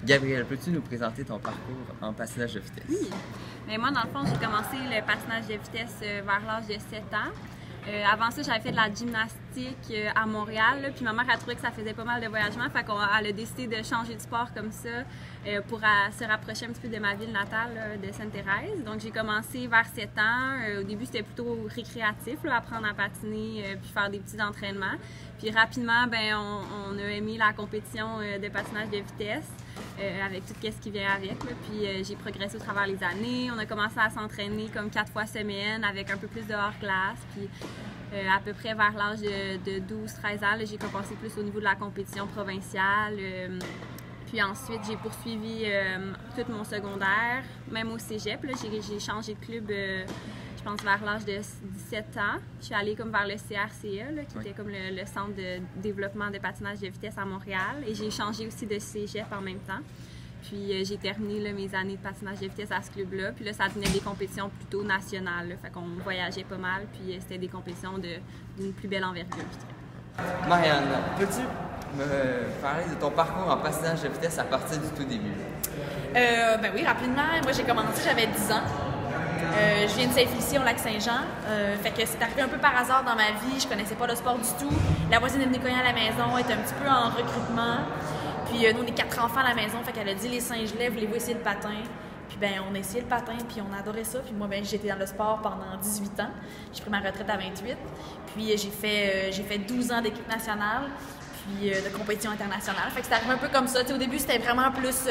Gabrielle, peux-tu nous présenter ton parcours en patinage de vitesse? Oui. Mais moi, dans le fond, j'ai commencé le patinage de vitesse vers l'âge de 7 ans. Avant ça, j'avais fait de la gymnastique à Montréal, là, puis ma mère a trouvé que ça faisait pas mal de voyagements, fait qu'elle a décidé de changer de sport comme ça pour se rapprocher un petit peu de ma ville natale, là, de Sainte-Thérèse. Donc j'ai commencé vers 7 ans. Au début, c'était plutôt récréatif, là, apprendre à patiner puis faire des petits entraînements. Puis rapidement, ben, on a aimé la compétition de patinage de vitesse. Avec tout ce qui vient avec. Là. Puis j'ai progressé au travers les années. On a commencé à s'entraîner comme 4 fois semaine avec un peu plus de hors-glace. Puis à peu près vers l'âge de 12-13 ans, j'ai commencé plus au niveau de la compétition provinciale. Puis ensuite, j'ai poursuivi tout mon secondaire, même au cégep. J'ai changé de club, je pense, vers l'âge de 17 ans. Je suis allée comme vers le CRCE, là, qui était comme le centre de développement de patinage de vitesse à Montréal. Et j'ai changé aussi de cégep en même temps. Puis j'ai terminé là, mes années de patinage de vitesse à ce club-là. Puis là, ça devenait des compétitions plutôt nationales. Là. Fait qu'on voyageait pas mal. Puis c'était des compétitions d'une plus belle envergure, je dirais. Marianne, peux-tu me parler de ton parcours en patinage de vitesse à partir du tout début? Ben oui, rapidement. Moi, j'ai commencé, j'avais 10 ans. Je viens de Saint-Félicie, au Lac-Saint-Jean. Fait que c'est arrivé un peu par hasard dans ma vie. Je connaissais pas le sport du tout. La voisine est venue cogner à la maison, était un petit peu en recrutement. Puis nous, on est 4 enfants à la maison. Fait qu'elle a dit, les Saint-Gelais, voulez-vous essayer le patin? Puis ben, on a essayé le patin, puis on adorait ça. Puis moi, ben, j'étais dans le sport pendant 18 ans. J'ai pris ma retraite à 28. Puis j'ai fait 12 ans d'équipe nationale, puis de compétition internationale. Fait que c'est arrivé un peu comme ça. T'sais, au début, c'était vraiment plus...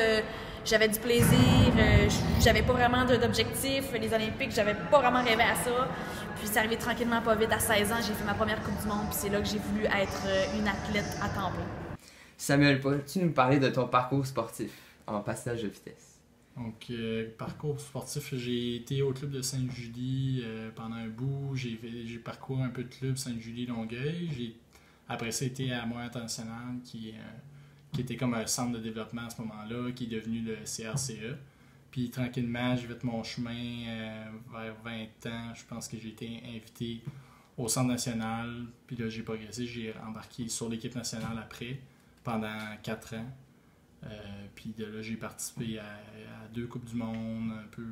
j'avais du plaisir, j'avais pas vraiment d'objectif. Les Olympiques, j'avais pas vraiment rêvé à ça. Puis c'est arrivé tranquillement, pas vite. À 16 ans, j'ai fait ma première Coupe du Monde, puis c'est là que j'ai voulu être une athlète à temps plein. Samuel, peux-tu nous parler de ton parcours sportif en patinage de vitesse? Donc, parcours sportif, j'ai été au club de Sainte-Julie pendant un bout. J'ai parcouru un peu de club Sainte-Julie-Longueuil. Après ça, été à Montréal International, qui était comme un centre de développement à ce moment-là, qui est devenu le CRCE. Puis tranquillement, j'ai fait mon chemin vers 20 ans. Je pense que j'ai été invité au centre national. Puis là, j'ai progressé. J'ai embarqué sur l'équipe nationale après, pendant 4 ans. Puis de là, j'ai participé à 2 Coupes du Monde, un peu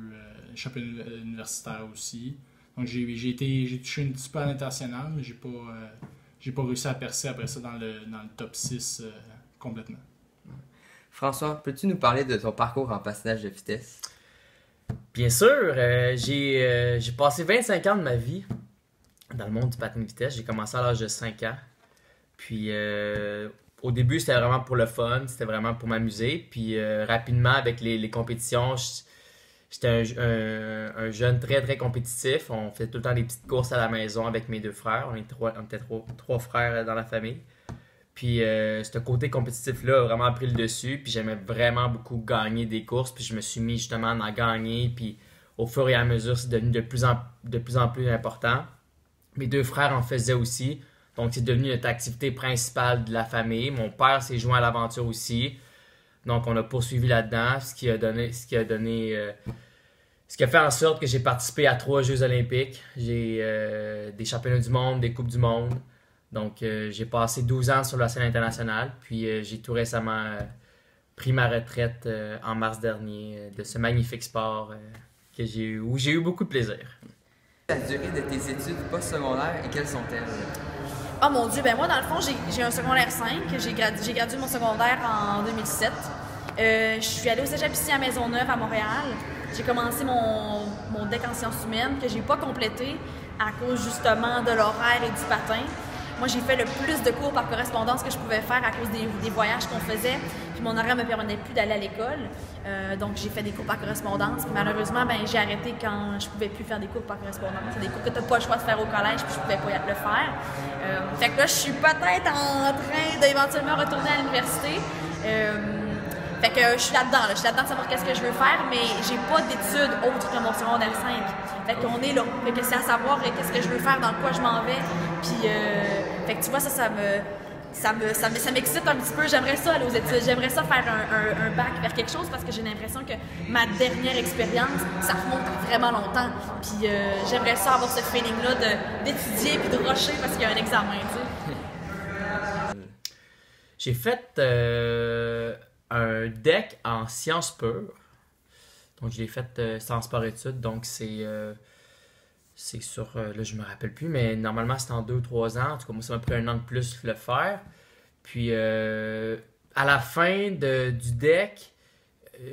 championnat universitaire aussi. Donc j'ai touché une petite peu à l'international, mais j'ai pas réussi à percer après ça dans le top 6 complètement. François, peux-tu nous parler de ton parcours en patinage de vitesse? Bien sûr, j'ai passé 25 ans de ma vie dans le monde du patin de vitesse. J'ai commencé à l'âge de 5 ans. Puis au début, c'était vraiment pour le fun, c'était vraiment pour m'amuser. Puis rapidement, avec les compétitions, j'étais un jeune très très compétitif. On fait tout le temps des petites courses à la maison avec mes 2 frères. On était trois frères dans la famille. Puis ce côté compétitif-là a vraiment pris le dessus. Puis j'aimais vraiment beaucoup gagner des courses. Puis je me suis mis justement à en gagner. Puis au fur et à mesure, c'est devenu de plus en plus important. Mes 2 frères en faisaient aussi. Donc c'est devenu notre activité principale de la famille. Mon père s'est joint à l'aventure aussi. Donc on a poursuivi là-dedans. Ce qui a fait en sorte que j'ai participé à 3 Jeux olympiques. J'ai des championnats du monde, des coupes du monde. Donc, j'ai passé 12 ans sur la scène internationale, puis j'ai tout récemment pris ma retraite en mars dernier de ce magnifique sport où j'ai eu beaucoup de plaisir. La durée de tes études postsecondaires et quelles sont-elles? Oh mon Dieu, ben moi dans le fond, j'ai un secondaire 5, j'ai gradué mon secondaire en 2007. Je suis allée au cégep ici à Maisonneuve, à Montréal. J'ai commencé mon DEC en sciences humaines que j'ai pas complété à cause justement de l'horaire et du patin. Moi, j'ai fait le plus de cours par correspondance que je pouvais faire à cause des voyages qu'on faisait. Puis mon horaire ne me permettait plus d'aller à l'école. Donc, j'ai fait des cours par correspondance. Puis malheureusement, ben, j'ai arrêté quand je ne pouvais plus faire des cours par correspondance. C'est des cours que tu n'as pas le choix de faire au collège, puis je ne pouvais pas le faire. Fait que là, je suis peut-être en train d'éventuellement retourner à l'université. Fait que je suis là-dedans. Je suis là-dedans de savoir qu'est-ce que je veux faire, mais j'ai pas d'études autres que mon secondaire 5. Fait qu'on est là. Fait que c'est à savoir qu'est-ce que je veux faire, dans quoi je m'en vais. Puis, fait que tu vois, ça m'excite un petit peu. J'aimerais ça aller aux études. J'aimerais ça faire un bac vers quelque chose parce que j'ai l'impression que ma dernière expérience, ça remonte vraiment longtemps. Puis j'aimerais ça avoir ce feeling-là d'étudier puis de rusher parce qu'il y a un examen, tu sais. J'ai fait un DEC en sciences pures. Donc, je l'ai fait sans sport-études. Donc, c'est sur... là, je me rappelle plus, mais normalement, c'est en 2-3 ans. En tout cas, moi, ça m'a pris 1 an de plus le faire. Puis, à la fin du DEC,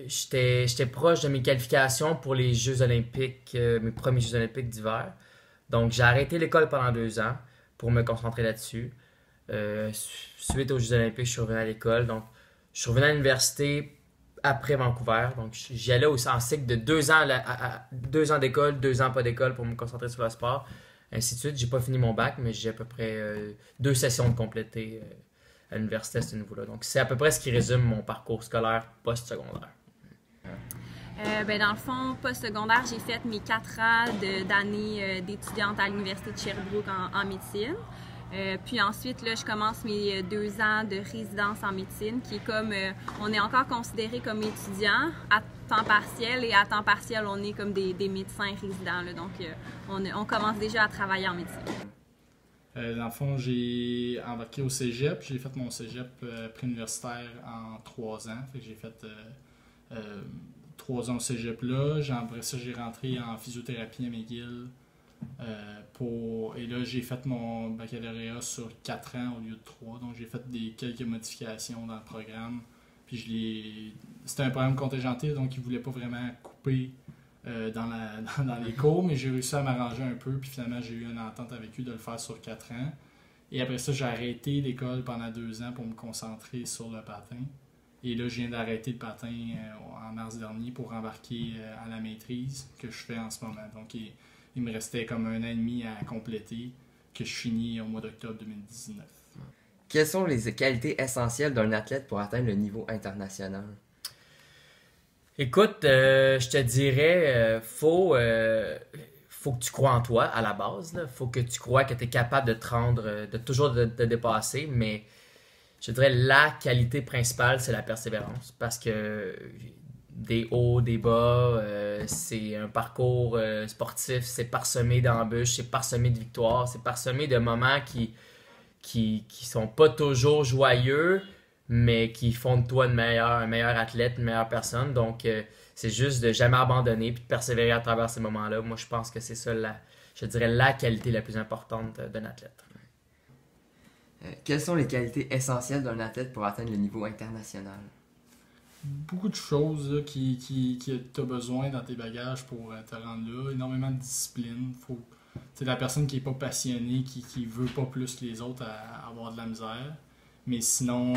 j'étais proche de mes qualifications pour les Jeux olympiques, mes premiers Jeux olympiques d'hiver. Donc, j'ai arrêté l'école pendant 2 ans pour me concentrer là-dessus. Suite aux Jeux olympiques, je suis revenu à l'école. Donc, je suis revenu à l'université après Vancouver. Donc, j'y allais aussi en cycle de 2 ans, 2 ans d'école, 2 ans pas d'école pour me concentrer sur le sport. Ainsi de suite. J'ai pas fini mon bac, mais j'ai à peu près 2 sessions de compléter à l'université à ce niveau-là. Donc, c'est à peu près ce qui résume mon parcours scolaire post-secondaire. Dans le fond, post-secondaire, j'ai fait mes 4 ans d'année d'étudiante à l'Université de Sherbrooke en médecine. Puis ensuite, là, je commence mes 2 ans de résidence en médecine, qui est comme, on est encore considéré comme étudiant à temps partiel, et à temps partiel, on est comme des médecins résidents. Là, donc, on commence déjà à travailler en médecine. Dans le fond, j'ai embarqué au cégep. J'ai fait mon cégep préuniversitaire en 3 ans. Fait que j'ai fait 3 ans au cégep là. Après ça, j'ai rentré en physiothérapie à McGill. Et là, j'ai fait mon baccalauréat sur 4 ans au lieu de 3. Donc, j'ai fait quelques modifications dans le programme. Puis, c'était un programme contingenté, donc ils ne voulaient pas vraiment couper dans les cours, mais j'ai réussi à m'arranger un peu. Puis, finalement, j'ai eu une entente avec eux de le faire sur 4 ans. Et après ça, j'ai arrêté l'école pendant 2 ans pour me concentrer sur le patin. Et là, je viens d'arrêter le patin en mars dernier pour embarquer à la maîtrise que je fais en ce moment. Donc, il me restait comme 1 an et demi à compléter, que je finis au mois d'octobre 2019. Quelles sont les qualités essentielles d'un athlète pour atteindre le niveau international? Écoute, je te dirais, faut que tu crois en toi à la base. Il faut que tu crois que tu es capable de te rendre, de toujours te dépasser, mais je dirais la qualité principale, c'est la persévérance. Parce que des hauts, des bas, c'est un parcours sportif, c'est parsemé d'embûches, c'est parsemé de victoires, c'est parsemé de moments qui sont pas toujours joyeux, mais qui font de toi un meilleur athlète, une meilleure personne. Donc, c'est juste de jamais abandonner puis de persévérer à travers ces moments-là. Moi, je pense que c'est ça, je dirais, la qualité la plus importante d'un athlète. Quelles sont les qualités essentielles d'un athlète pour atteindre le niveau international? Beaucoup de choses là, qui tu as besoin dans tes bagages pour te rendre là. Énormément de discipline. C'est la personne qui n'est pas passionnée, qui veut pas plus que les autres à avoir de la misère. Mais sinon,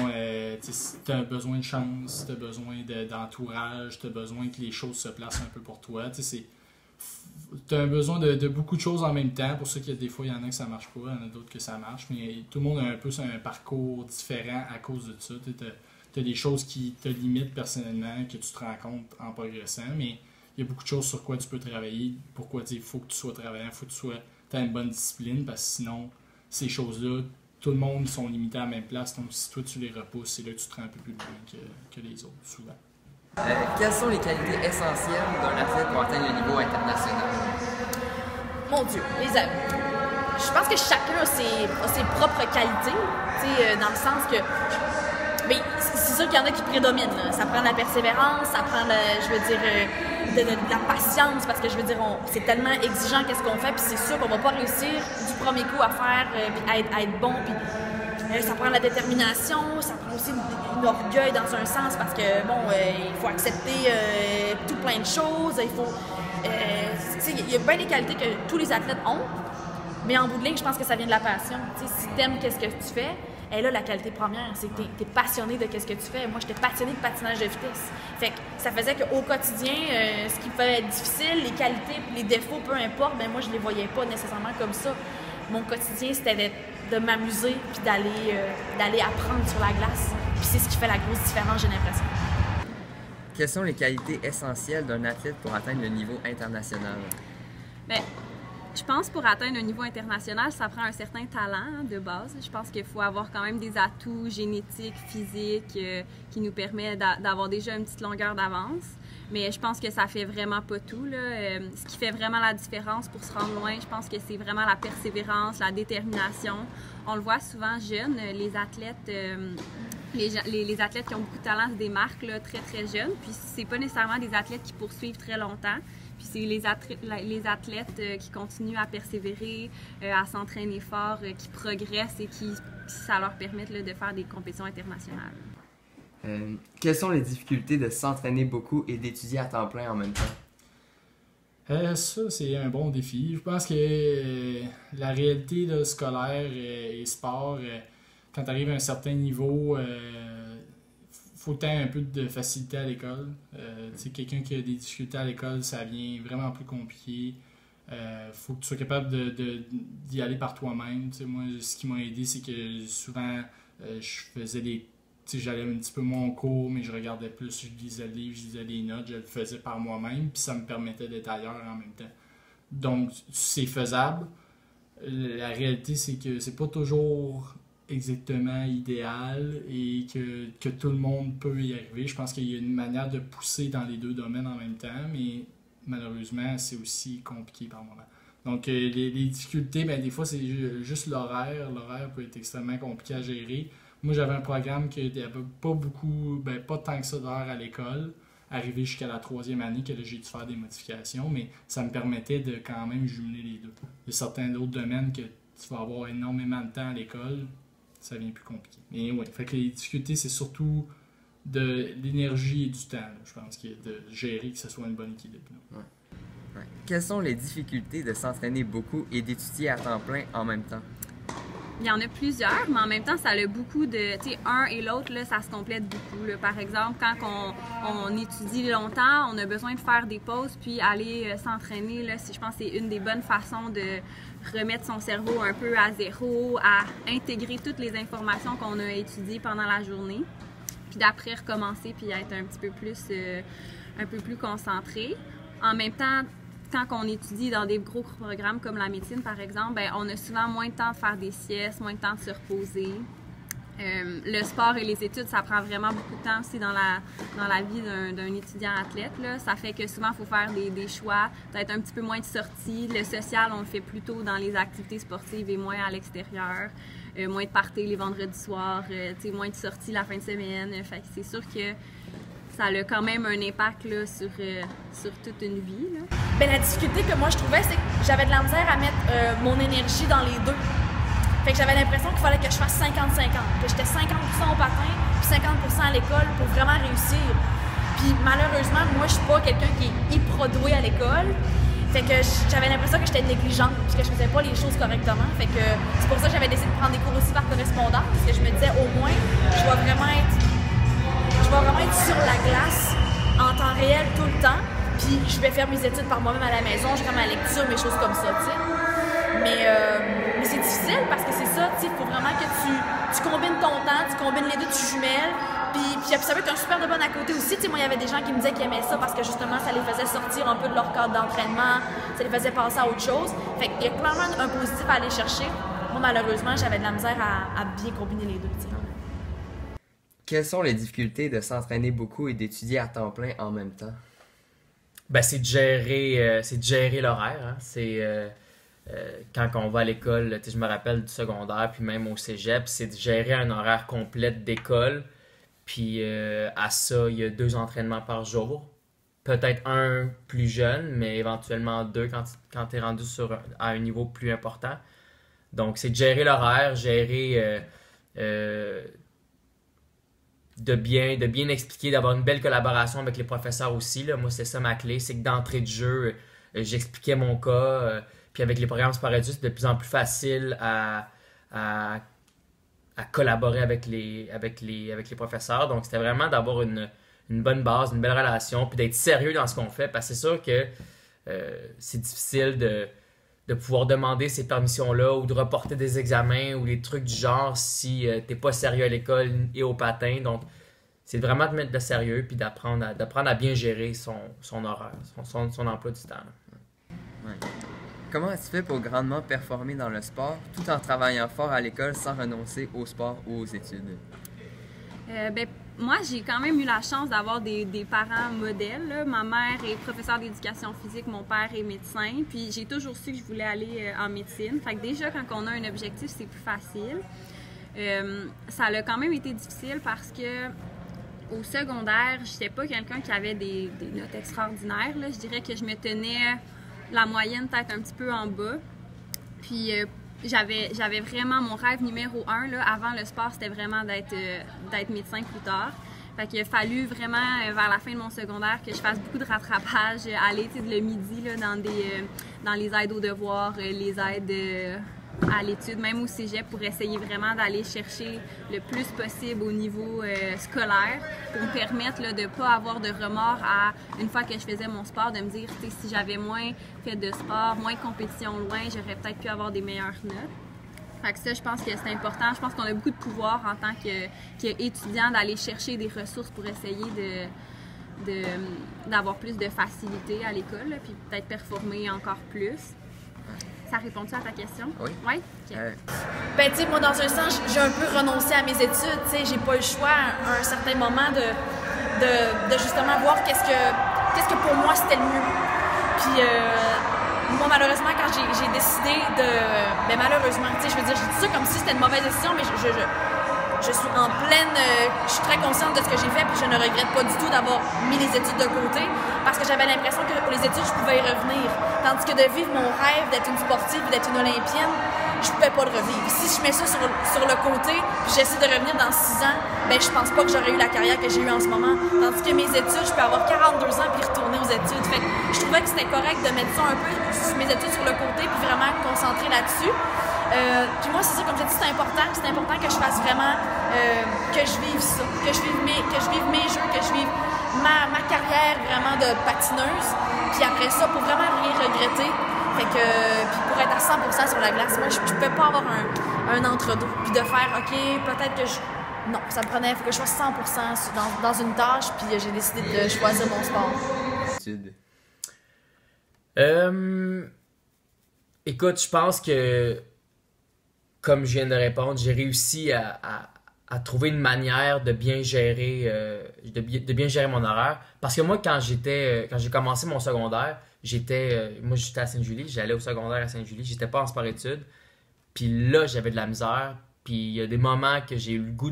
si tu as besoin de chance, tu as besoin d'entourage, tu as besoin que les choses se placent un peu pour toi. Tu as besoin de beaucoup de choses en même temps. Pour ça qu'il y a des fois, il y en a que ça marche pas, il y en a d'autres que ça marche. Mais tout le monde a un peu un parcours différent à cause de ça. Tu as des choses qui te limitent personnellement, que tu te rends compte en progressant, mais il y a beaucoup de choses sur quoi tu peux travailler. Pourquoi il faut que tu sois travaillant, il faut que tu aies une bonne discipline, parce que sinon, ces choses-là, tout le monde sont limités à la même place. Donc, si toi, tu les repousses, c'est là que tu te rends un peu plus loin que les autres, souvent. Quelles sont les qualités essentielles d'un athlète pour atteindre le niveau international? Mon Dieu, les amis. Je pense que chacun a ses propres qualités, dans le sens que... Mais c'est sûr qu'il y en a qui prédominent. Là. Ça prend de la persévérance, ça prend, de la patience, parce que c'est tellement exigeant qu'est-ce qu'on fait, puis c'est sûr qu'on va pas réussir du premier coup à faire, puis à être bon, puis ça prend de la détermination, ça prend aussi une orgueil dans un sens, parce que il faut accepter tout plein de choses, il y a bien des qualités que tous les athlètes ont, mais en bout de ligne, je pense que ça vient de la passion. T'sais, si t'aimes qu'est-ce que tu fais, et là, la qualité première, c'est que tu es passionné de ce que tu fais. Moi, j'étais passionnée de patinage de vitesse. Fait que ça faisait qu'au quotidien, ce qui peut être difficile, les qualités, les défauts, peu importe, moi, je les voyais pas nécessairement comme ça. Mon quotidien, c'était de m'amuser puis d'aller apprendre sur la glace. Puis c'est ce qui fait la grosse différence, j'ai l'impression. Quelles sont les qualités essentielles d'un athlète pour atteindre le niveau international? Je pense pour atteindre un niveau international, ça prend un certain talent de base. Je pense qu'il faut avoir quand même des atouts génétiques, physiques qui nous permettent d'avoir déjà une petite longueur d'avance. Mais je pense que ça fait vraiment pas tout, là. Ce qui fait vraiment la différence pour se rendre loin, je pense que c'est vraiment la persévérance, la détermination. On le voit souvent jeune, les athlètes Les athlètes qui ont beaucoup de talent se démarquent là, très, très jeunes. Puis c'est pas nécessairement des athlètes qui poursuivent très longtemps. Puis c'est les athlètes qui continuent à persévérer, à s'entraîner fort, qui progressent et qui ça leur permet là, de faire des compétitions internationales. Quelles sont les difficultés de s'entraîner beaucoup et d'étudier à temps plein en même temps? Ça, c'est un bon défi. Je pense que la réalité là, scolaire et sport, quand tu arrives à un certain niveau, faut que tu aies un peu de facilité à l'école. Quelqu'un qui a des difficultés à l'école, ça devient vraiment plus compliqué. Faut que tu sois capable d'y aller par toi-même. Moi, ce qui m'a aidé, c'est que souvent, je faisais j'allais un petit peu mon cours, mais je regardais plus, je lisais le livre, je lisais les notes, je le faisais par moi-même, puis ça me permettait d'être ailleurs en même temps. Donc, c'est faisable. La réalité, c'est que c'est pas toujours exactement idéal et que tout le monde peut y arriver. Je pense qu'il y a une manière de pousser dans les deux domaines en même temps, mais malheureusement, c'est aussi compliqué par moment. Donc, les difficultés, des fois, c'est juste l'horaire. L'horaire peut être extrêmement compliqué à gérer. Moi, j'avais un programme qui n'avait pas beaucoup, pas tant que ça d'heures à l'école, arrivé jusqu'à la 3e année, que là, j'ai dû faire des modifications, mais ça me permettait de quand même jumeler les deux. Il y a certains autres domaines que tu vas avoir énormément de temps à l'école, ça devient plus compliqué. Mais oui, fait que les difficultés, c'est surtout de l'énergie et du temps, là, je pense, de gérer que ce soit une bonne équilibre. Ouais. Quelles sont les difficultés de s'entraîner beaucoup et d'étudier à temps plein en même temps? Il y en a plusieurs, mais en même temps, ça a beaucoup de... Tu sais, un et l'autre, là, ça se complète beaucoup. Là. Par exemple, quand on étudie longtemps, on a besoin de faire des pauses puis aller s'entraîner. Là, je pense que c'est une des bonnes façons de remettre son cerveau un peu à zéro, à intégrer toutes les informations qu'on a étudiées pendant la journée, puis d'après recommencer puis être un peu plus concentré. En même temps, quand on étudie dans des gros programmes comme la médecine, par exemple, on a souvent moins de temps de faire des siestes, moins de temps de se reposer. Le sport et les études, ça prend vraiment beaucoup de temps aussi dans la vie d'un étudiant athlète. Là. Ça fait que souvent, il faut faire des choix, peut-être un petit peu moins de sorties. Le social, on le fait plutôt dans les activités sportives et moins à l'extérieur. Moins de parties les vendredis soirs, moins de sorties la fin de semaine. Fait que c'est sûr que ça a quand même un impact là, sur toute une vie. Là. La difficulté que moi je trouvais, c'est que j'avais de la misère à mettre mon énergie dans les deux. Fait que j'avais l'impression qu'il fallait que je fasse 50-50, que j'étais 50% au patin puis 50% à l'école pour vraiment réussir. Puis malheureusement, moi je suis pas quelqu'un qui est hyper doué à l'école. Fait que j'avais l'impression que j'étais négligente parce que je faisais pas les choses correctement. Fait que c'est pour ça que j'avais décidé de prendre des cours aussi par correspondance, parce que je me disais au moins je vais vraiment être sur la glace en temps réel tout le temps, puis je vais faire mes études par moi-même à la maison, je fais ma lecture, mes choses comme ça, tu sais. Mais c'est difficile parce que c'est ça, tu sais, il faut vraiment que tu combines ton temps, tu combines les deux, tu jumelles, puis ça peut être un super de bon à côté aussi, tu sais. Moi, il y avait des gens qui me disaient qu'ils aimaient ça parce que justement, ça les faisait sortir un peu de leur cadre d'entraînement, ça les faisait passer à autre chose. Fait qu'il y a clairement un positif à aller chercher. Moi, malheureusement, j'avais de la misère à bien combiner les deux, tu sais. Quelles sont les difficultés de s'entraîner beaucoup et d'étudier à temps plein en même temps? C'est de gérer l'horaire. Hein. C'est quand on va à l'école, je me rappelle du secondaire, puis même au cégep, c'est de gérer un horaire complet d'école. Puis à ça, il y a 2 entraînements par jour. Peut-être un plus jeune, mais éventuellement 2 quand tu es rendu à un niveau plus important. Donc, c'est de gérer l'horaire, gérer... de bien expliquer, d'avoir une belle collaboration avec les professeurs aussi. Là. Moi, c'est ça ma clé, c'est que d'entrée de jeu, j'expliquais mon cas, puis avec les programmes Sport Études, c'est de plus en plus facile à collaborer avec les professeurs. Donc, c'était vraiment d'avoir une bonne base, une belle relation, puis d'être sérieux dans ce qu'on fait, parce que c'est sûr que c'est difficile de pouvoir demander ces permissions-là ou de reporter des examens ou des trucs du genre si t'es pas sérieux à l'école et au patin. Donc, c'est vraiment de mettre de sérieux puis d'apprendre à bien gérer son horaire, son emploi du temps. Ouais. Comment tu fais pour grandement performer dans le sport tout en travaillant fort à l'école sans renoncer au sport ou aux études? Moi, j'ai quand même eu la chance d'avoir des parents modèles. Là. Ma mère est professeure d'éducation physique, mon père est médecin. Puis j'ai toujours su que je voulais aller en médecine. Fait que déjà, quand on a un objectif, c'est plus facile. Ça a quand même été difficile parce que au secondaire, je n'étais pas quelqu'un qui avait des notes extraordinaires. Là. Je dirais que je me tenais la moyenne peut-être un petit peu en bas. Puis j'avais vraiment mon rêve numéro 1 là, avant le sport, c'était vraiment d'être médecin plus tard. Fait qu'il a fallu vraiment, vers la fin de mon secondaire, que je fasse beaucoup de rattrapage, aller le midi là, dans les aides aux devoirs, les aides à l'étude, même au cégep, pour essayer vraiment d'aller chercher le plus possible au niveau scolaire, pour me permettre là, de ne pas avoir de remords une fois que je faisais mon sport, de me dire, si j'avais moins fait de sport, moins de compétition loin, j'aurais peut-être pu avoir des meilleures notes. Fait que ça, je pense que c'est important. Je pense qu'on a beaucoup de pouvoir en tant qu'étudiant d'aller chercher des ressources pour essayer d'avoir plus de facilité à l'école, là, puis peut-être performer encore plus. Ça répond-tu à ta question? Oui. Oui? Okay. Ben, tu sais, moi, dans un sens, j'ai un peu renoncé à mes études. Tu sais, j'ai pas eu le choix à un certain moment de justement voir qu'est-ce que pour moi c'était le mieux. Puis, moi, malheureusement, quand j'ai décidé de. Ben, malheureusement, tu sais, je veux dire, je dis ça comme si c'était une mauvaise décision, mais je suis en pleine. Je suis très consciente de ce que j'ai fait, puis je ne regrette pas du tout d'avoir mis les études de côté, parce que j'avais l'impression que pour les études, je pouvais y revenir. Tandis que de vivre mon rêve d'être une sportive, d'être une olympienne, je pouvais pas le revivre. Si je mets ça sur le côté, puis j'essaie de revenir dans 6 ans, ben je pense pas que j'aurais eu la carrière que j'ai eue en ce moment. Tandis que mes études, je peux avoir 42 ans puis retourner aux études. Fait que je trouvais que c'était correct de mettre ça un peu, mes études sur le côté, puis vraiment me concentrer là-dessus. Puis moi, c'est ça, comme j'ai dit, c'est important que je fasse vraiment, que je vive ça, que je vive mes jeux, que je vive ma carrière vraiment de patineuse. Puis après ça, pour vraiment rien regretter, fait que, puis pour être à 100% sur la glace, moi, je peux pas avoir un entre-deux. Puis de faire, OK, peut-être que non, ça me prenait, il faut que je sois 100% dans une tâche, puis j'ai décidé de choisir mon sport. Écoute, je pense que, comme je viens de répondre, j'ai réussi à trouver une manière de bien gérer, mon horaire. Parce que moi, quand j'ai commencé mon secondaire, j'étais à Sainte-Julie, j'allais au secondaire à Sainte-Julie, j'étais pas en sport-études. Puis là, j'avais de la misère. Puis il y a des moments que j'ai eu le goût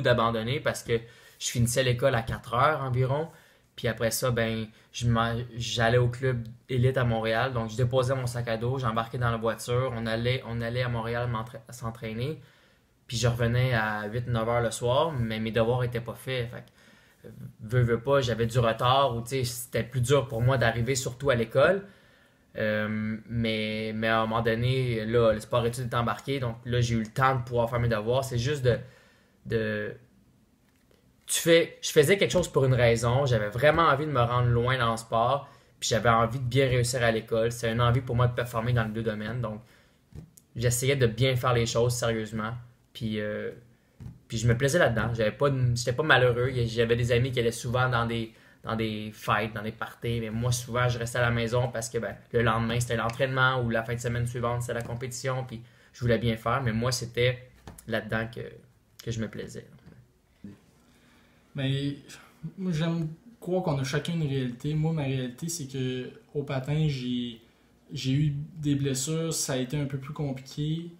d'abandonner parce que je finissais l'école à 4 heures environ. Puis après ça, ben, j'allais au club élite à Montréal. Donc, je déposais mon sac à dos, j'embarquais dans la voiture, on allait à Montréal s'entraîner. Puis je revenais à 8-9 heures le soir, mais mes devoirs n'étaient pas faits. Fait que, veux pas, j'avais du retard ou c'était plus dur pour moi d'arriver surtout à l'école. Mais à un moment donné, là, le sport-études est embarqué. Donc là, j'ai eu le temps de pouvoir faire mes devoirs. C'est juste je faisais quelque chose pour une raison. J'avais vraiment envie de me rendre loin dans le sport. Puis j'avais envie de bien réussir à l'école. C'est une envie pour moi de performer dans les deux domaines. Donc, j'essayais de bien faire les choses sérieusement. Puis je me plaisais là-dedans. J'étais pas malheureux. J'avais des amis qui allaient souvent dans des fêtes, dans des parties. Mais moi, souvent, je restais à la maison parce que le lendemain, c'était l'entraînement ou la fin de semaine suivante, c'était la compétition. Puis je voulais bien faire. Mais moi, c'était là-dedans que je me plaisais. Mais moi, j'aime croire qu'on a chacun une réalité. Moi, ma réalité, c'est que au patin, j'ai eu des blessures, ça a été un peu plus compliqué.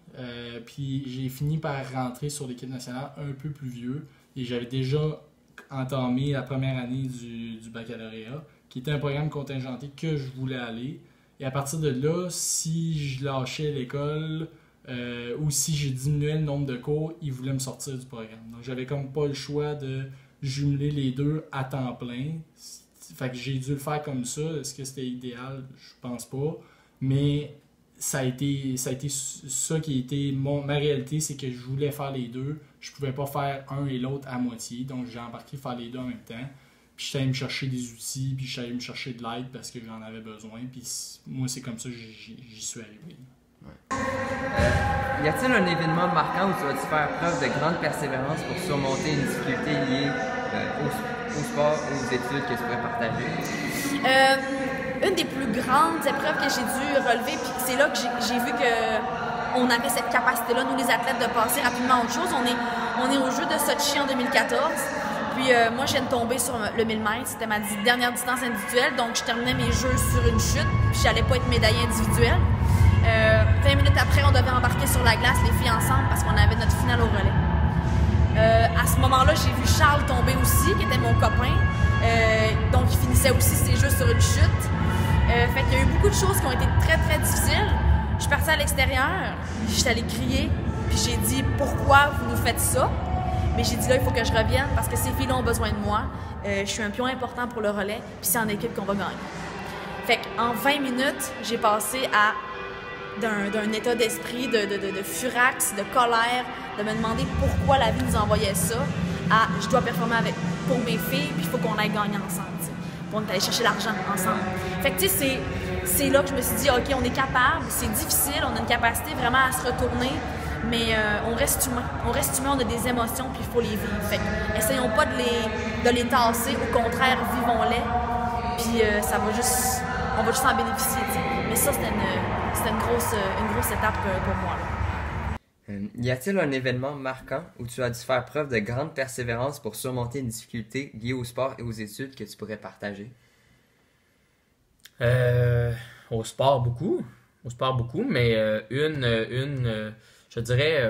Puis j'ai fini par rentrer sur l'équipe nationale un peu plus vieux. Et j'avais déjà entamé la première année du baccalauréat, qui était un programme contingenté que je voulais aller. Et à partir de là, si je lâchais l'école ou si j'ai diminué le nombre de cours, ils voulaient me sortir du programme. Donc j'avais comme pas le choix de jumeler les deux à temps plein. Fait que j'ai dû le faire comme ça. Est-ce que c'était idéal? Je pense pas. Mais ça a été ça qui a été ma réalité, c'est que je voulais faire les deux. Je pouvais pas faire un et l'autre à moitié. Donc j'ai embarqué faire les deux en même temps. Puis j'étais allé me chercher des outils, puis j'étais allé me chercher de l'aide parce que j'en avais besoin. Puis moi, c'est comme ça que j'y suis arrivé. Ouais. Y a-t-il un événement marquant où tu vas-tu faire preuve de grande persévérance pour surmonter une difficulté liée au sport, aux études que tu pourrais partager? Une des plus grandes épreuves que j'ai dû relever, puis c'est là que j'ai vu qu'on avait cette capacité-là, nous les athlètes, de passer rapidement à autre chose. On est au jeu de Sochi en 2014. Puis moi, je viens de tomber sur le 1000 mètres. C'était ma dernière distance individuelle. Donc, je terminais mes jeux sur une chute. Puis, j'allais pas être médaillée individuelle. 20 minutes après, on devait embarquer sur la glace, les filles ensemble, parce qu'on avait notre finale au relais. À ce moment-là, j'ai vu Charles tomber aussi, qui était mon copain. Donc, il finissait aussi ses jeux sur une chute. Fait qu'il y a eu beaucoup de choses qui ont été très, très difficiles. Je suis partie à l'extérieur, j'étais allée crier, puis j'ai dit « Pourquoi vous nous faites ça? » Mais j'ai dit là, il faut que je revienne parce que ces filles-là ont besoin de moi. Je suis un pion important pour le relais, puis c'est en équipe qu'on va gagner. Fait qu'en 20 minutes, j'ai passé d'un état d'esprit, de furax, de colère, de me demander pourquoi la vie nous envoyait ça, à je dois performer pour mes filles, puis il faut qu'on aille gagner ensemble, t'sais. Pour aller chercher l'argent ensemble. Fait que tu sais, c'est là que je me suis dit, OK, on est capable, c'est difficile, on a une capacité vraiment à se retourner, mais on reste humain. On reste humain, on a des émotions, puis il faut les vivre. Fait que essayons pas de les tasser, au contraire, vivons-les, puis on va juste en bénéficier, t'sais. Mais ça, c'était une grosse étape pour moi, là. Y a-t-il un événement marquant où tu as dû faire preuve de grande persévérance pour surmonter une difficulté liée au sport et aux études que tu pourrais partager? Au sport, beaucoup. Mais je dirais,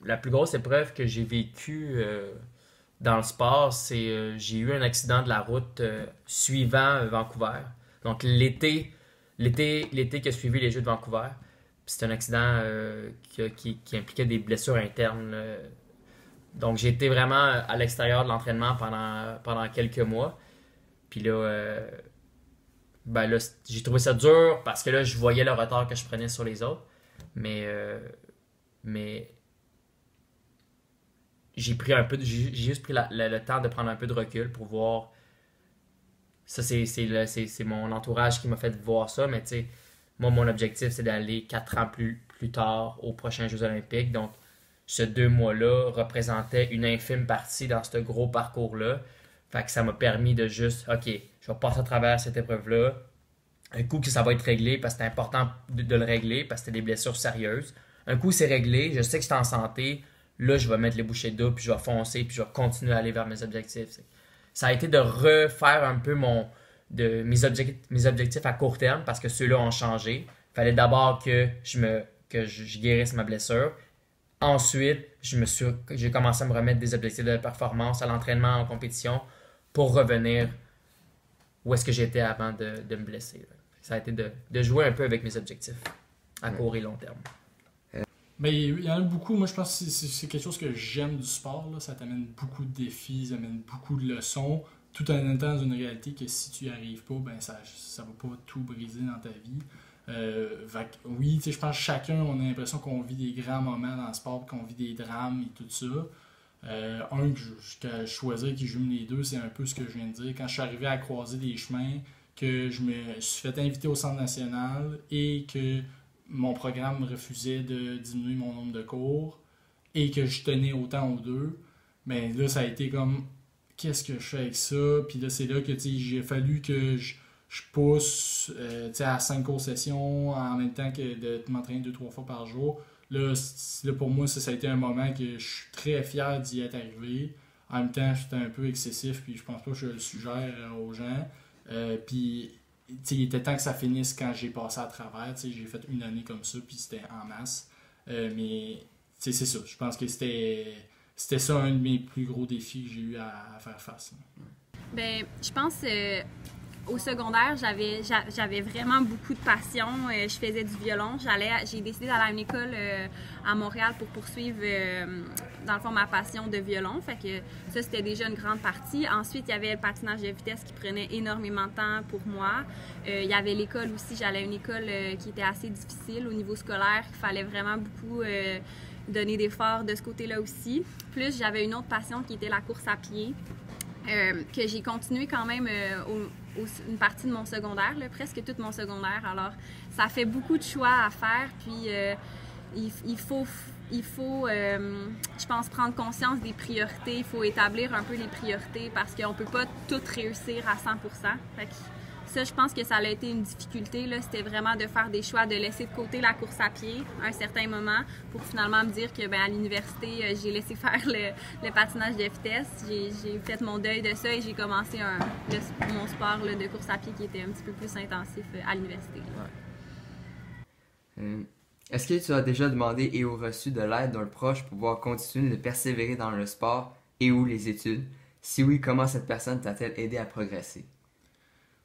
la plus grosse épreuve que j'ai vécue dans le sport, c'est j'ai eu un accident de la route suivant Vancouver. Donc, l'été qui a suivi les Jeux de Vancouver. C'est un accident qui impliquait des blessures internes. Donc, j'ai été vraiment à l'extérieur de l'entraînement pendant quelques mois. Puis là, j'ai trouvé ça dur parce que là, je voyais le retard que je prenais sur les autres. Mais j'ai juste pris le temps de prendre un peu de recul pour voir. Ça, c'est mon entourage qui m'a fait voir ça. Mais tu sais, moi, mon objectif, c'est d'aller 4 ans plus tard aux prochains Jeux olympiques. Donc, ce 2 mois-là représentait une infime partie dans ce gros parcours-là. Fait que ça m'a permis de juste, OK, je vais passer à travers cette épreuve-là. Un coup que ça va être réglé, parce que c'est important de le régler, parce que c'était des blessures sérieuses. Un coup, c'est réglé, je sais que je suis en santé. Là, je vais mettre les bouchées doubles, puis je vais foncer, puis je vais continuer à aller vers mes objectifs. Ça a été de refaire un peu mes objectifs à court terme parce que ceux-là ont changé. Il fallait d'abord que je guérisse ma blessure. Ensuite, j'ai commencé à me remettre des objectifs de performance à l'entraînement en compétition pour revenir où est-ce que j'étais avant de me blesser. Ça a été de jouer un peu avec mes objectifs à court et long terme. Mais il y en a beaucoup. Moi, je pense que c'est quelque chose que j'aime du sport. Là. Ça t'amène beaucoup de défis, ça amène beaucoup de leçons, tout en étant dans une réalité que si tu n'y arrives pas, ben ça va pas tout briser dans ta vie. Oui, je pense que chacun, on a l'impression qu'on vit des grands moments dans le sport, qu'on vit des drames et tout ça. Un que je choisis qui jume les deux, c'est un peu ce que je viens de dire. Quand je suis arrivé à croiser des chemins, que je me suis fait inviter au Centre national et que mon programme me refusait de diminuer mon nombre de cours et que je tenais autant aux deux, ben là, ça a été comme, qu'est-ce que je fais avec ça? Puis là, c'est là que j'ai fallu que je pousse à 5 cours sessions en même temps que de m'entraîner 2-3 fois par jour. Là, pour moi, ça a été un moment que je suis très fier d'y être arrivé. En même temps, j'étais un peu excessif, puis je pense pas que je le suggère aux gens. Puis, il était temps que ça finisse quand j'ai passé à travers. J'ai fait une année comme ça, puis c'était en masse. Mais, c'est ça. Je pense que c'était ça un de mes plus gros défis que j'ai eu à faire face. Ben, je pense au secondaire, j'avais vraiment beaucoup de passion. Je faisais du violon. J'ai décidé d'aller à une école à Montréal pour poursuivre, dans le fond, ma passion de violon. Fait que ça, c'était déjà une grande partie. Ensuite, il y avait le patinage de vitesse qui prenait énormément de temps pour moi. Il y avait l'école aussi. J'allais à une école qui était assez difficile au niveau scolaire. Il fallait vraiment beaucoup donner d'efforts de ce côté-là aussi. Plus, j'avais une autre passion qui était la course à pied. Que j'ai continué quand même une partie de mon secondaire, là, presque tout mon secondaire. Alors, ça fait beaucoup de choix à faire, puis il faut je pense, prendre conscience des priorités. Il faut établir un peu les priorités parce qu'on ne peut pas tout réussir à 100%. Fait que ça, je pense que ça a été une difficulté. C'était vraiment de faire des choix, de laisser de côté la course à pied à un certain moment pour finalement me dire que à l'université, j'ai laissé faire le patinage de vitesse. J'ai fait mon deuil de ça et j'ai commencé mon sport de course à pied qui était un petit peu plus intensif à l'université. Est-ce que tu as déjà demandé et ou reçu de l'aide d'un proche pour pouvoir continuer de persévérer dans le sport et ou les études? Si oui, comment cette personne t'a-t-elle aidé à progresser?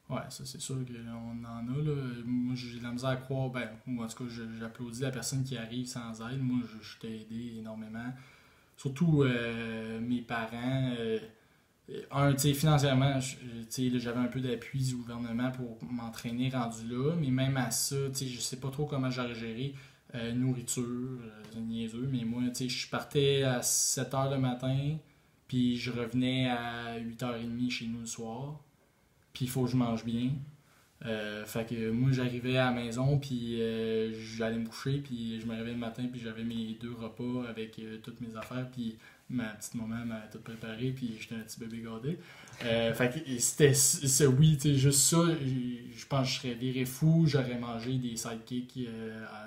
Ouais, ça c'est sûr qu'on en a. Là. Moi, j'ai de la misère à croire. Ben, moi, en tout cas, j'applaudis la personne qui arrive sans aide. Moi, je t'ai aidé énormément. Surtout mes parents. Tu sais, financièrement, j'avais un peu d'appui du gouvernement pour m'entraîner rendu là. Mais même à ça, tu sais, je sais pas trop comment j'aurais géré nourriture, c'est niaiseux. Mais moi, tu sais, je partais à 7h le matin, puis je revenais à 8h30 chez nous le soir. Puis il faut que je mange bien. Fait que moi, j'arrivais à la maison, puis j'allais me coucher, puis je me réveillais le matin, puis j'avais mes 2 repas avec toutes mes affaires, puis ma petite maman m'avait tout préparé, puis j'étais un petit bébé gardé. Fait que c'était oui, tu sais, juste ça, je pense que je serais viré fou, j'aurais mangé des sidekicks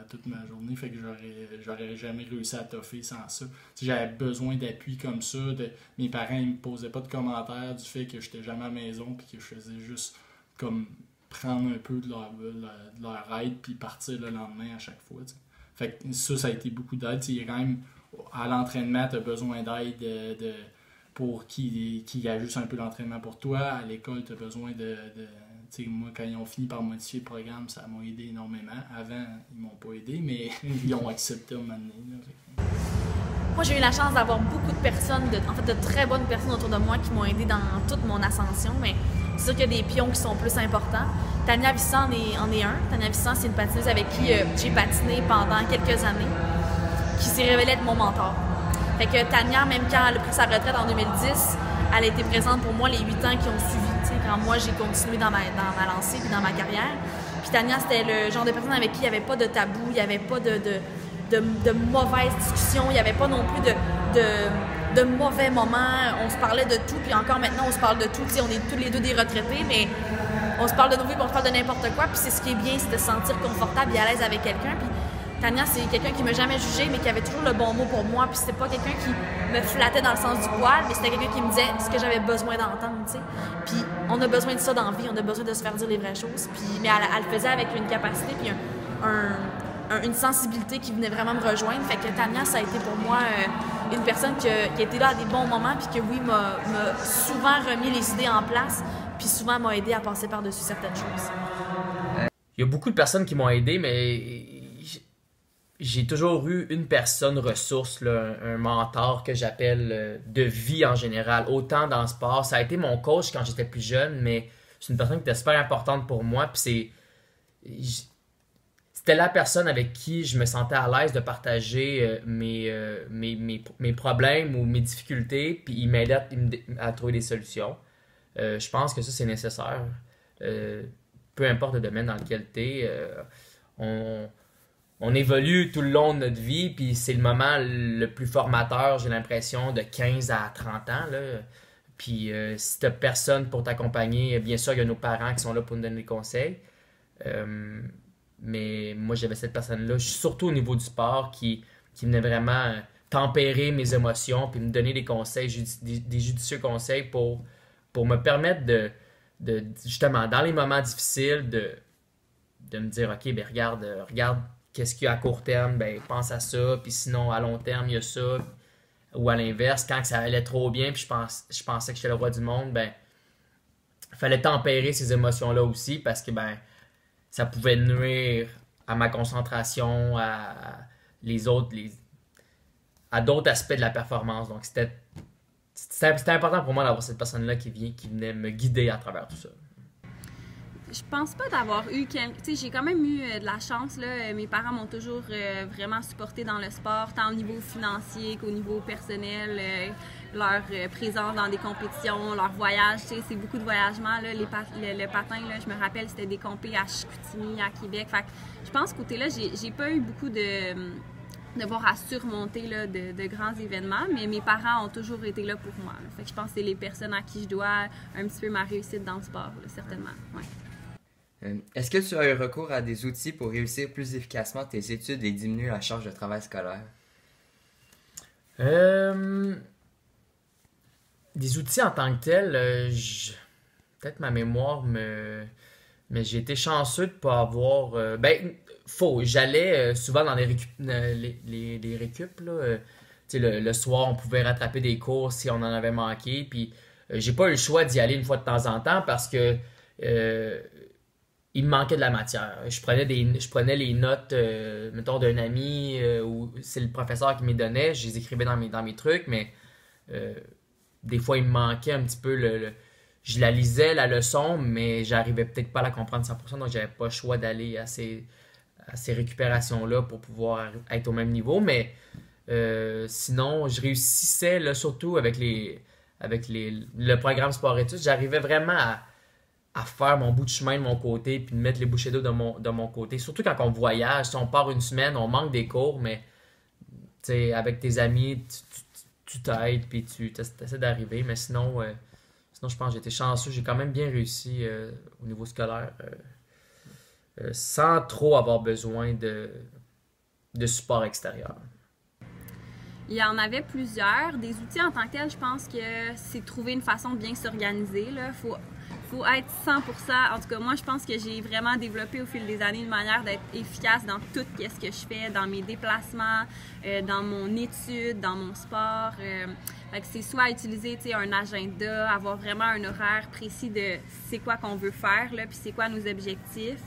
toute ma journée, fait que j'aurais jamais réussi à toffer sans ça. T'sais, j'avais besoin d'appui comme ça, mes parents ils me posaient pas de commentaires du fait que j'étais jamais à la maison, puis que je faisais juste comme prendre un peu de leur aide puis partir le lendemain à chaque fois. T'sais. Fait que ça a été beaucoup d'aide. Il y a quand même, à l'entraînement, tu as besoin d'aide pour qui ajuste un peu l'entraînement pour toi. À l'école, tu as besoin moi, quand ils ont fini par modifier le programme, ça m'a aidé énormément. Avant, ils m'ont pas aidé, mais ils ont accepté à un moment donné. Moi, j'ai eu la chance d'avoir beaucoup de personnes, de très bonnes personnes autour de moi qui m'ont aidé dans toute mon ascension, mais c'est sûr qu'il y a des pions qui sont plus importants. Tania Vissan en est un. Tania Vissan, c'est une patineuse avec qui j'ai patiné pendant quelques années, qui s'est révélée être mon mentor. Fait que Tania, même quand elle a pris sa retraite en 2010, elle a été présente pour moi les 8 ans qui ont suivi, quand moi j'ai continué dans ma lancée puis dans ma carrière. Puis Tania, c'était le genre de personne avec qui il n'y avait pas de tabou, il n'y avait pas de mauvaises discussions, il n'y avait pas non plus de mauvais moments, on se parlait de tout, puis encore maintenant on se parle de tout, on est tous les deux des retraités, mais on se parle de nos vies, puis on se parle de n'importe quoi, puis c'est ce qui est bien, c'est de se sentir confortable et à l'aise avec quelqu'un, puis Tania, c'est quelqu'un qui m'a jamais jugé, mais qui avait toujours le bon mot pour moi, puis c'était pas quelqu'un qui me flattait dans le sens du poil, mais c'était quelqu'un qui me disait ce que j'avais besoin d'entendre, tu sais. Puis on a besoin de ça dans la vie, on a besoin de se faire dire les vraies choses, puis mais elle le faisait avec une capacité, puis une sensibilité qui venait vraiment me rejoindre. Fait que Tania, ça a été pour moi une personne qui a été là à des bons moments, puis que oui, m'a souvent remis les idées en place, puis souvent m'a aidé à passer par-dessus certaines choses. Il y a beaucoup de personnes qui m'ont aidé, mais j'ai toujours eu une personne ressource, là, un mentor que j'appelle de vie en général, autant dans le sport. Ça a été mon coach quand j'étais plus jeune, mais c'est une personne qui était super importante pour moi, puis c'était la personne avec qui je me sentais à l'aise de partager mes problèmes ou mes difficultés, puis il m'aidait à trouver des solutions. Je pense que ça, c'est nécessaire. Peu importe le domaine dans lequel tu es, on évolue tout le long de notre vie, puis c'est le moment le plus formateur, j'ai l'impression, de 15 à 30 ans. Là. Puis si tu n'as personne pour t'accompagner, bien sûr, il y a nos parents qui sont là pour nous donner des conseils. Mais moi, j'avais cette personne-là, surtout au niveau du sport, qui venait vraiment tempérer mes émotions puis me donner des conseils, des judicieux conseils pour me permettre de justement, dans les moments difficiles, de me dire, OK, ben regarde qu'est-ce qu'il y a à court terme, ben pense à ça, puis sinon, à long terme, il y a ça. Ou à l'inverse, quand ça allait trop bien, puis je pensais que j'étais le roi du monde, ben il fallait tempérer ces émotions-là aussi, parce que ben ça pouvait nuire à ma concentration, à d'autres aspects de la performance. Donc, c'était important pour moi d'avoir cette personne-là qui venait me guider à travers tout ça. Je pense pas d'avoir eu... Tu sais, j'ai quand même eu de la chance, là. Mes parents m'ont toujours vraiment supporté dans le sport, tant au niveau financier qu'au niveau personnel. Leur présence dans des compétitions, leur voyage, tu sais, c'est beaucoup de voyagement, là. Le patin, là, je me rappelle, c'était des compés à Chicoutimi, à Québec. Fait que je pense qu'au côté-là, j'ai pas eu beaucoup devoir à surmonter là, de grands événements, mais mes parents ont toujours été là pour moi. Là. Fait que je pense que c'est les personnes à qui je dois un petit peu ma réussite dans le sport, là, certainement. Ouais. Est-ce que tu as eu recours à des outils pour réussir plus efficacement tes études et diminuer la charge de travail scolaire? Des outils en tant que tel, peut-être ma mémoire me Mais j'ai été chanceux de ne pas avoir... j'allais souvent dans les récup, là. Le soir, on pouvait rattraper des cours si on en avait manqué. Puis j'ai pas eu le choix d'y aller une fois de temps en temps parce que il me manquait de la matière. Je prenais les notes, mettons, d'un ami ou c'est le professeur qui me les donnait. Je les écrivais dans mes trucs, mais des fois, il me manquait un petit peu je la lisais, la leçon, mais j'arrivais peut-être pas à la comprendre 100%, donc j'avais pas le choix d'aller à ces récupérations-là pour pouvoir être au même niveau. Mais sinon, je réussissais, là, surtout avec le programme sport-études, j'arrivais vraiment à faire mon bout de chemin de mon côté puis de mettre les bouchées d'eau de mon côté. Surtout quand on voyage, si on part une semaine, on manque des cours, mais avec tes amis, tu t'aides puis tu essaies d'arriver. Mais sinon, je pense que j'ai été chanceux. J'ai quand même bien réussi au niveau scolaire sans trop avoir besoin de support extérieur. Il y en avait plusieurs. Des outils en tant que tels, je pense que c'est trouver une façon de bien s'organiser. Il faut être 100%. En tout cas, moi, je pense que j'ai vraiment développé au fil des années une manière d'être efficace dans tout ce que je fais, dans mes déplacements, dans mon étude, dans mon sport. Fait que c'est soit utiliser un agenda, avoir vraiment un horaire précis de c'est quoi qu'on veut faire, puis c'est quoi nos objectifs.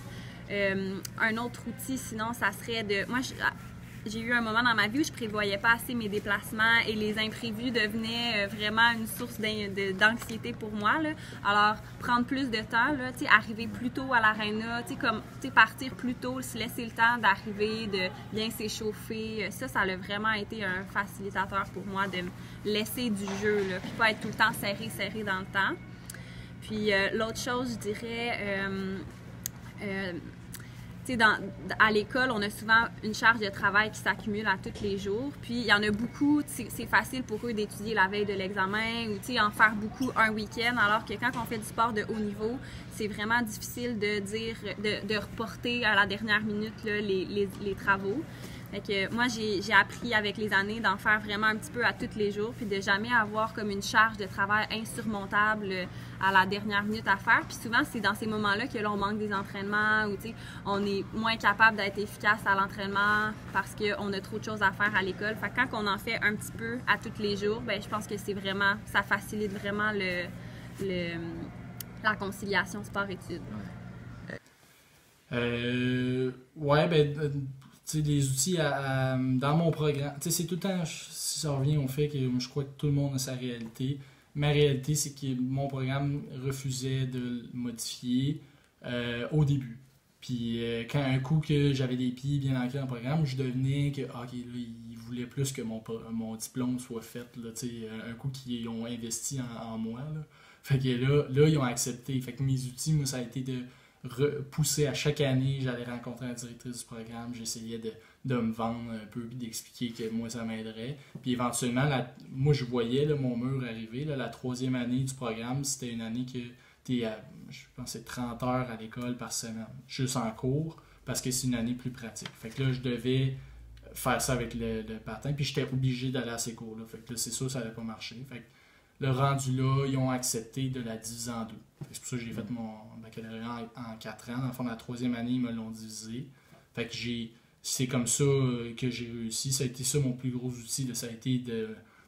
Un autre outil, sinon, ça serait de... Moi, j'ai eu un moment dans ma vie où je prévoyais pas assez mes déplacements et les imprévus devenaient vraiment une source d'anxiété pour moi, là. Alors, prendre plus de temps, là, arriver plus tôt à l'aréna, partir plus tôt, se laisser le temps d'arriver, de bien s'échauffer, ça a vraiment été un facilitateur pour moi de me laisser du jeu, là, puis pas être tout le temps serré dans le temps. Puis l'autre chose, je dirais... à l'école, on a souvent une charge de travail qui s'accumule à tous les jours. Puis, il y en a beaucoup, c'est facile pour eux d'étudier la veille de l'examen ou en faire beaucoup un week-end, alors que quand on fait du sport de haut niveau, c'est vraiment difficile de reporter à la dernière minute là, les travaux. Fait que moi, j'ai appris avec les années d'en faire vraiment un petit peu à tous les jours, puis de jamais avoir comme une charge de travail insurmontable à la dernière minute à faire. Puis souvent, c'est dans ces moments-là que l'on manque des entraînements ou on est moins capable d'être efficace à l'entraînement parce qu'on a trop de choses à faire à l'école. Fait que quand on en fait un petit peu à tous les jours, ben je pense que ça facilite vraiment la conciliation sport-études. Les outils dans mon programme, c'est tout le temps, ça revient au fait que je crois que tout le monde a sa réalité. Ma réalité, c'est que mon programme refusait de le modifier au début. Puis quand un coup que j'avais des pieds bien ancrés dans le programme, je devenais que ils voulaient plus que mon diplôme soit fait. Là, un coup qu'ils ont investi en moi. Là. Fait que là, ils ont accepté. Fait que mes outils, moi, ça a été de repousser à chaque année. J'allais rencontrer la directrice du programme. J'essayais de me vendre un peu et d'expliquer que moi, ça m'aiderait. Puis éventuellement, moi, je voyais mon mur arriver. Là, la 3e année du programme, c'était une année que tu es à, je pense, c'est 30 heures à l'école par semaine, juste en cours, parce que c'est une année plus pratique. Fait que là, je devais faire ça avec le patin, puis j'étais obligé d'aller à ces cours-là. Fait que là, c'est sûr, ça n'allait pas marcher. Fait que le rendu là, ils ont accepté de la diviser en 2. C'est pour ça que j'ai fait mon baccalauréat en 4 ans. Dans le fond, la 3e année, ils me l'ont divisé. Fait que c'est comme ça que j'ai réussi. Ça a été ça mon plus gros outil. Ça a été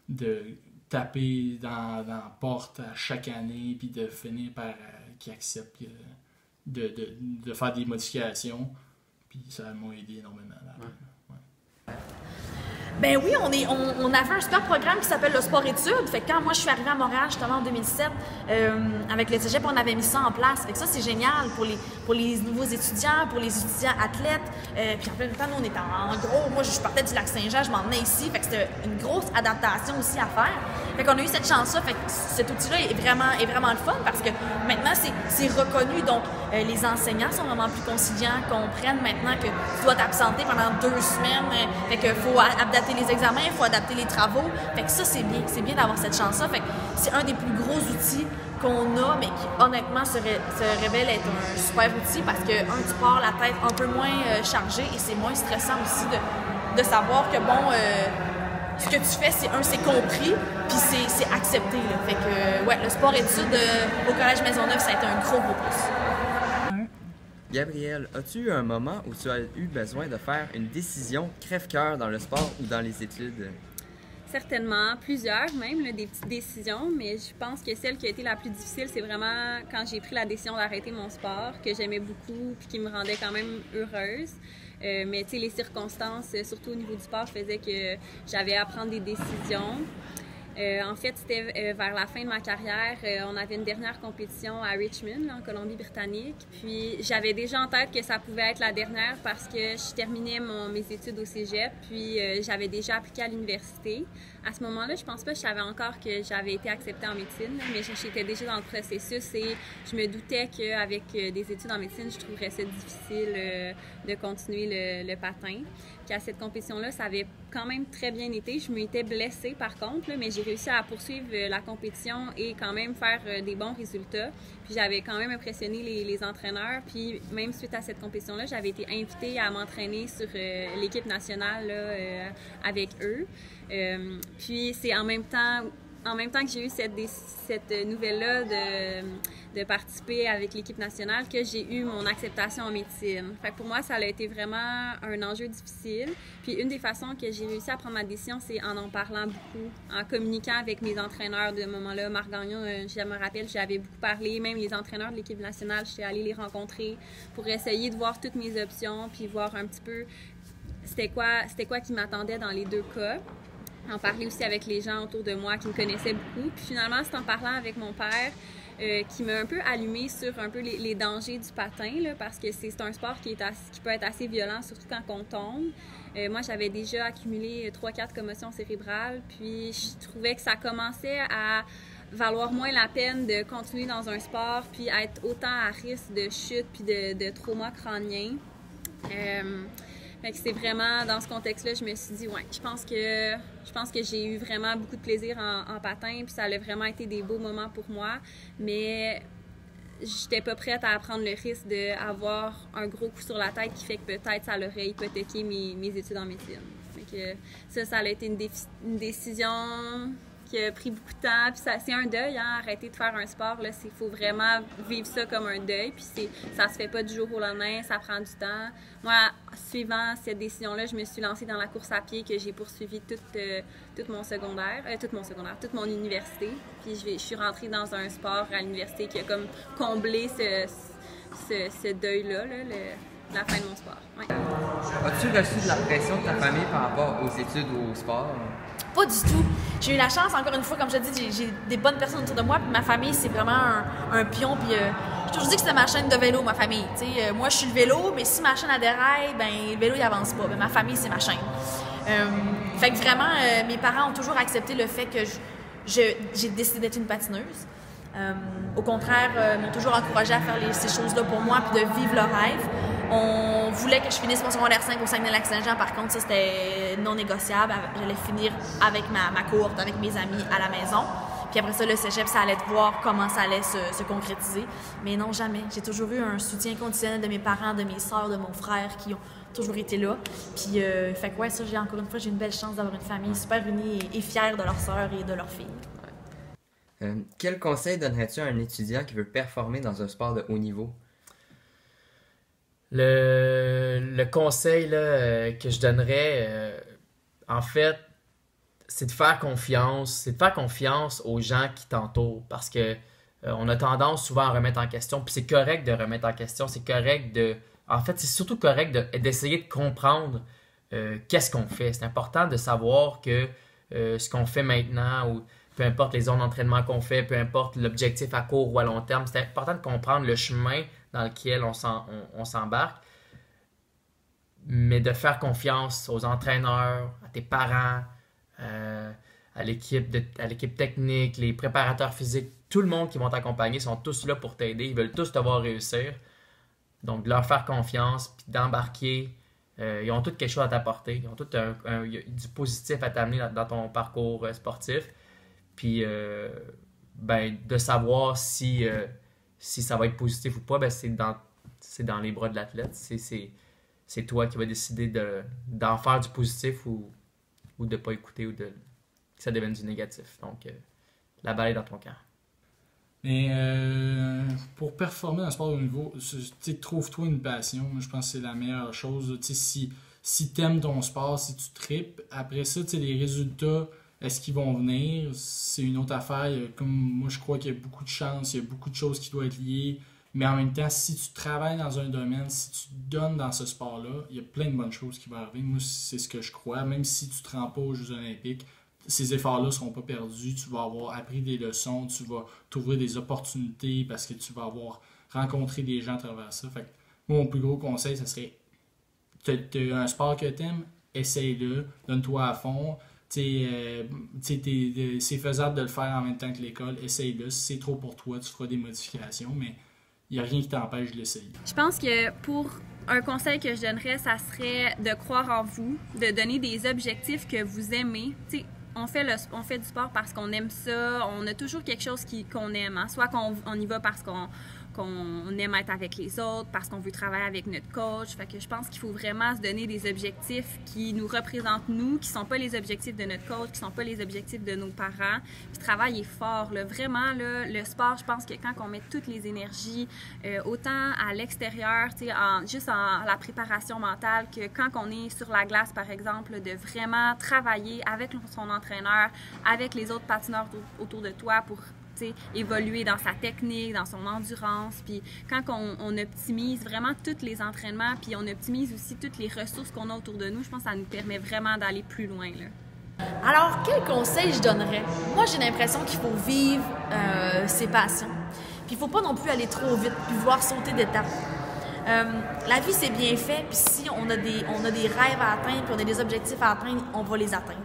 de taper dans la porte à chaque année, puis de finir par qu'ils acceptent de faire des modifications. Puis ça m'a aidé énormément. Ben oui, on avait un super programme qui s'appelle le sport-études. Fait que quand moi je suis arrivée à Montréal, justement en 2007, avec le cégep, on avait mis ça en place. Fait que ça, c'est génial pour les nouveaux étudiants, pour les étudiants athlètes. Puis en plein temps, nous, on était en gros. Moi, je partais du Lac-Saint-Jean, je m'en venais ici. Fait que c'était une grosse adaptation aussi à faire. Fait qu'on a eu cette chance-là. Fait que cet outil-là est vraiment le fun parce que maintenant, c'est reconnu. Donc, les enseignants sont vraiment plus conciliants, comprennent maintenant que tu dois t'absenter pendant 2 semaines. Fait qu'il faut adapter les examens, il faut adapter les travaux. Fait que ça, c'est bien d'avoir cette chance-là. Fait que c'est un des plus gros outils qu'on a, mais qui honnêtement se révèle être un super outil parce que, tu pars la tête un peu moins chargée et c'est moins stressant aussi de savoir que, ce que tu fais, c'est compris, puis c'est accepté. Là. Fait que, le sport-études au Collège Maisonneuve, ça a été un gros plus. Gabrielle, as-tu eu un moment où tu as eu besoin de faire une décision crève-cœur dans le sport ou dans les études? Certainement, plusieurs même, là, des petites décisions, mais je pense que celle qui a été la plus difficile, c'est vraiment quand j'ai pris la décision d'arrêter mon sport, que j'aimais beaucoup puis qui me rendait quand même heureuse. Mais tu sais, les circonstances, surtout au niveau du sport, faisaient que j'avais à prendre des décisions. En fait, c'était vers la fin de ma carrière. On avait une dernière compétition à Richmond, là, en Colombie-Britannique. Puis j'avais déjà en tête que ça pouvait être la dernière parce que je terminais mes études au cégep. Puis j'avais déjà appliqué à l'université. À ce moment-là, je pense pas que je savais encore que j'avais été acceptée en médecine, là, mais j'étais déjà dans le processus et je me doutais qu'avec des études en médecine, je trouverais ça difficile de continuer le patin. Puis à cette compétition-là, ça avait quand même très bien été. Je m'étais blessée par contre, là, mais j'ai réussi à poursuivre la compétition et quand même faire des bons résultats. Puis j'avais quand même impressionné les entraîneurs. Puis même suite à cette compétition-là, j'avais été invitée à m'entraîner sur l'équipe nationale là, avec eux. Puis c'est en même temps que j'ai eu cette nouvelle-là de participer avec l'équipe nationale que j'ai eu mon acceptation en médecine. Fait que pour moi, ça a été vraiment un enjeu difficile. Puis une des façons que j'ai réussi à prendre ma décision, c'est en parlant beaucoup, en communiquant avec mes entraîneurs de ce moment-là. Marc Gagnon, je me rappelle, j'avais beaucoup parlé, même les entraîneurs de l'équipe nationale, j'étais allée les rencontrer pour essayer de voir toutes mes options, puis voir un petit peu c'était quoi qui m'attendait dans les deux cas. En parler aussi avec les gens autour de moi qui me connaissaient beaucoup. Puis finalement, c'est en parlant avec mon père qui m'a un peu allumée sur un peu les dangers du patin, là, parce que c'est un sport qui peut être assez violent, surtout quand on tombe. Moi, j'avais déjà accumulé 3-4 commotions cérébrales, puis je trouvais que ça commençait à valoir moins la peine de continuer dans un sport, puis être autant à risque de chute puis de trauma crânien. Fait que c'est vraiment dans ce contexte-là, je me suis dit, ouais, je pense que j'ai eu vraiment beaucoup de plaisir en patin, puis ça a vraiment été des beaux moments pour moi, mais j'étais pas prête à prendre le risque d'avoir un gros coup sur la tête qui fait que peut-être ça aurait hypothéqué mes études en médecine. Fait que ça a été une décision qui a pris beaucoup de temps, puis c'est un deuil, hein, arrêter de faire un sport, là, il faut vraiment vivre ça comme un deuil, puis ça se fait pas du jour au lendemain, ça prend du temps. Moi, suivant cette décision-là, je me suis lancée dans la course à pied que j'ai poursuivie toute mon université, puis je suis rentrée dans un sport à l'université qui a comme comblé ce deuil-là, la fin de mon sport. Ouais. As-tu reçu de la pression de ta famille par rapport aux études ou au sport? Pas du tout. J'ai eu la chance, encore une fois, comme je te dis, j'ai des bonnes personnes autour de moi, puis ma famille, c'est vraiment un pion, puis j'ai toujours dit que c'était ma chaîne de vélo, ma famille. Moi, je suis le vélo, mais si ma chaîne a déraille, ben le vélo, il avance pas. Ben, ma famille, c'est ma chaîne. Fait que vraiment, mes parents ont toujours accepté le fait que j'ai décidé d'être une patineuse. Au contraire, m'ont toujours encouragée à faire ces choses-là pour moi, puis de vivre le rêve. On voulait que je finisse mon secondaire 5 au Saguenay-Lac-Saint-Jean. Par contre, ça, c'était non négociable. J'allais finir avec ma cohorte, avec mes amis à la maison. Puis après ça, le cégep, ça allait voir comment ça allait se concrétiser. Mais non, jamais. J'ai toujours eu un soutien conditionnel de mes parents, de mes sœurs, de mon frère qui ont toujours été là. Puis, fait que ouais, ça, encore une fois, j'ai une belle chance d'avoir une famille super unie et fière de leurs sœurs et de leurs filles. Quel conseil donnerais-tu à un étudiant qui veut performer dans un sport de haut niveau? Le conseil là, que je donnerais, en fait, c'est de faire confiance. Aux gens qui t'entourent. Parce que on a tendance souvent à remettre en question. Puis c'est correct de remettre en question. C'est correct de... En fait, c'est surtout correct d'essayer de comprendre qu'est-ce qu'on fait. C'est important de savoir que ce qu'on fait maintenant, ou peu importe les zones d'entraînement qu'on fait, peu importe l'objectif à court ou à long terme, c'est important de comprendre le chemin dans lequel on s'embarque, mais de faire confiance aux entraîneurs, à tes parents, à l'équipe technique, les préparateurs physiques, tout le monde qui vont t'accompagner sont tous là pour t'aider, ils veulent tous te voir réussir. Donc, de leur faire confiance, puis d'embarquer, ils ont tous quelque chose à t'apporter, ils ont tous du positif à t'amener dans ton parcours sportif. Puis, de savoir si ça va être positif ou pas, c'est dans les bras de l'athlète. C'est toi qui vas décider d'en faire du positif ou de ne pas écouter ou que ça devienne du négatif. Donc, la balle est dans ton camp. Mais pour performer dans le sport de haut niveau, trouve-toi une passion. Moi, je pense que c'est la meilleure chose. Si tu aimes ton sport, si tu tripes, après ça, les résultats, est-ce qu'ils vont venir? C'est une autre affaire. Comme moi, je crois qu'il y a beaucoup de chance, il y a beaucoup de choses qui doivent être liées. Mais en même temps, si tu travailles dans un domaine, si tu donnes dans ce sport-là, il y a plein de bonnes choses qui vont arriver. Moi, c'est ce que je crois. Même si tu ne te rends pas aux Jeux olympiques, ces efforts-là ne seront pas perdus. Tu vas avoir appris des leçons, tu vas t'ouvrir des opportunités parce que tu vas avoir rencontré des gens à travers ça. Fait que moi, mon plus gros conseil, ce serait tu as un sport que tu aimes, essaye-le, donne-toi à fond. C'est faisable de le faire en même temps que l'école, essaye-le. Si c'est trop pour toi, tu feras des modifications, mais il n'y a rien qui t'empêche de l'essayer. Je pense que pour un conseil que je donnerais, ça serait de croire en vous, de donner des objectifs que vous aimez. T'sais, on fait du sport parce qu'on aime ça, on a toujours quelque chose qu'on aime. Hein? Soit qu'on y va parce qu'on aime être avec les autres, parce qu'on veut travailler avec notre coach. Fait que je pense qu'il faut vraiment se donner des objectifs qui nous représentent nous, qui ne sont pas les objectifs de notre coach, qui ne sont pas les objectifs de nos parents. Puis travailler fort. Là. Vraiment, là, le sport, je pense que quand on met toutes les énergies, autant à l'extérieur, juste en la préparation mentale, que quand on est sur la glace, par exemple, de vraiment travailler avec son entraîneur, avec les autres patineurs autour de toi pour évoluer dans sa technique, dans son endurance. Puis quand on optimise vraiment tous les entraînements, puis on optimise aussi toutes les ressources qu'on a autour de nous, je pense que ça nous permet vraiment d'aller plus loin. Là. Alors, quel conseil je donnerais? Moi, j'ai l'impression qu'il faut vivre ses passions. Puis il ne faut pas non plus aller trop vite, puis vouloir sauter d'étapes. La vie, c'est bien fait, puis si on a des rêves à atteindre, puis on a des objectifs à atteindre, on va les atteindre.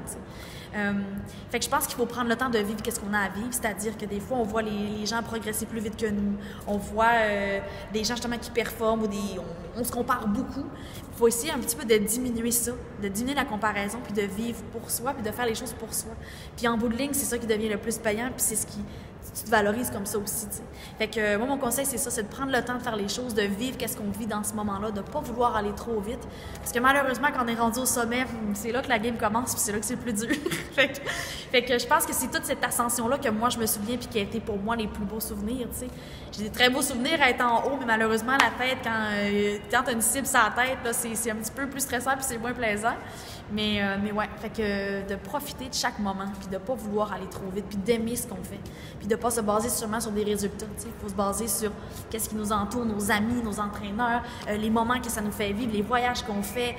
Fait que je pense qu'il faut prendre le temps de vivre qu'est-ce qu'on a à vivre, c'est-à-dire que des fois on voit les gens progresser plus vite que nous, on voit des gens justement qui performent ou on se compare beaucoup. Il faut essayer un petit peu de diminuer ça, de diminuer la comparaison, puis de vivre pour soi, puis de faire les choses pour soi. Puis en bout de ligne, c'est ça qui devient le plus payant, puis c'est ce qui tu te valorises comme ça aussi, tu sais. Fait que moi, mon conseil, c'est ça, c'est de prendre le temps de faire les choses, de vivre qu'est-ce qu'on vit dans ce moment-là, de pas vouloir aller trop vite. Parce que malheureusement, quand on est rendu au sommet, c'est là que la game commence, puis c'est là que c'est le plus dur. fait que je pense que c'est toute cette ascension-là que moi, je me souviens, puis qui a été pour moi les plus beaux souvenirs, tu sais. J'ai des très beaux souvenirs à être en haut, mais malheureusement, la tête, quand t'as une cible sur la tête, là, c'est un petit peu plus stressant, puis c'est moins plaisant. Mais ouais, fait que de profiter de chaque moment, puis de pas vouloir aller trop vite, puis d'aimer ce qu'on fait, puis de pas se baser seulement sur des résultats. Il faut se baser sur qu'est-ce qui nous entoure, nos amis, nos entraîneurs, les moments que ça nous fait vivre, les voyages qu'on fait.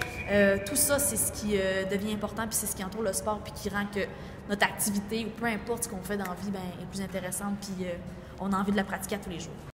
Tout ça, c'est ce qui devient important, puis c'est ce qui entoure le sport, puis qui rend que notre activité, ou peu importe ce qu'on fait dans la vie, est plus intéressante, puis on a envie de la pratiquer à tous les jours.